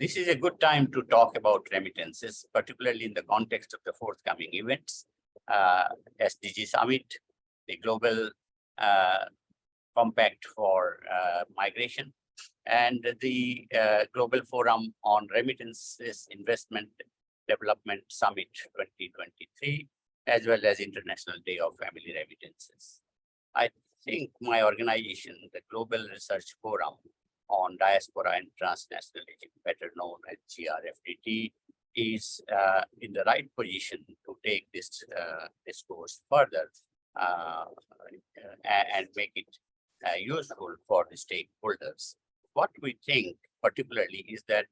This is a good time to talk about remittances, particularly in the context of the forthcoming events, SDG Summit, the Global Compact for Migration, and the Global Forum on Remittances Investment Development Summit 2023, as well as International Day of Family Remittances. I think my organization, the Global Research Forum on Diaspora and Transnationalism, better known as GRFDT, is in the right position to take this discourse further and make it useful for the stakeholders. What we think particularly is that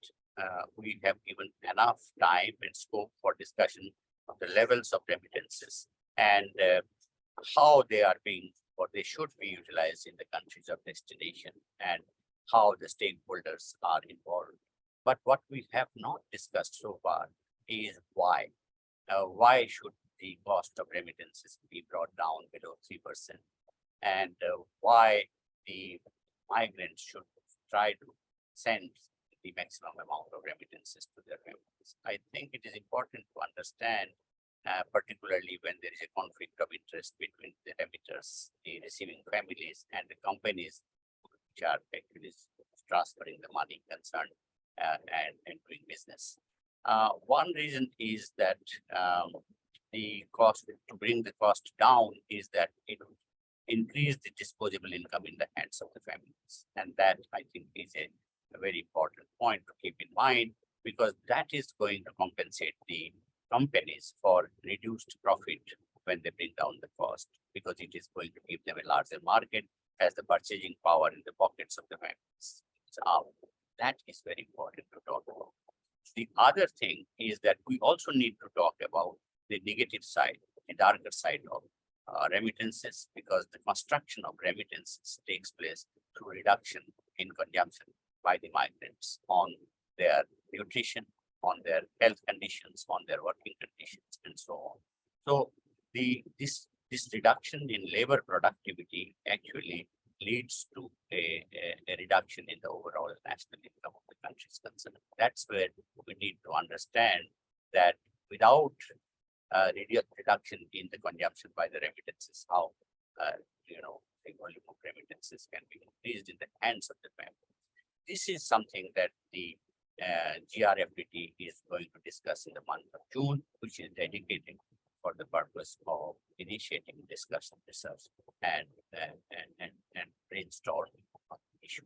we have given enough time and scope for discussion of the levels of remittances and how they are being or they should be utilized in the countries of destination and how the stakeholders are involved. But what we have not discussed so far is why. Why should the cost of remittances be brought down below 3%? And why the migrants should try to send the maximum amount of remittances to their families. I think it is important to understand, particularly when there is a conflict of interest between the remitters, the receiving families, and the companies which are actually transferring the money concerned and doing business. One reason is that the cost, to bring the cost down, is that it will increase the disposable income in the hands of the families. And that, I think, is a very important point to keep in mind, because that is going to compensate the companies for reduced profit when they bring down the cost, because it is going to give them a larger market as the purchasing power in the pockets of the families. So that is very important to talk about. The other thing is that we also need to talk about the negative side, the darker side of remittances, because the construction of remittances takes place through reduction in consumption by the migrants on their nutrition, on their health conditions, on their working conditions, and so on. So this reduction in labor productivity actually leads to a reduction in the overall national income of the countries concerned. That's where we need to understand that without reduction in the consumption by the remittances, how the volume of remittances can be increased in the hands of the family. This is something that the GRFDT is going to discuss in the month of June, which is dedicated for the purpose of initiating discussion, research, and brainstorming on the issue,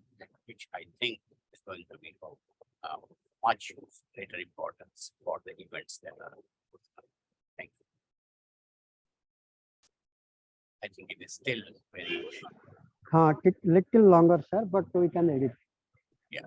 which I think is going to be of much greater importance for the events that are forthcoming. Thank you. I think it is still very Little longer, sir, but we can edit. Yeah.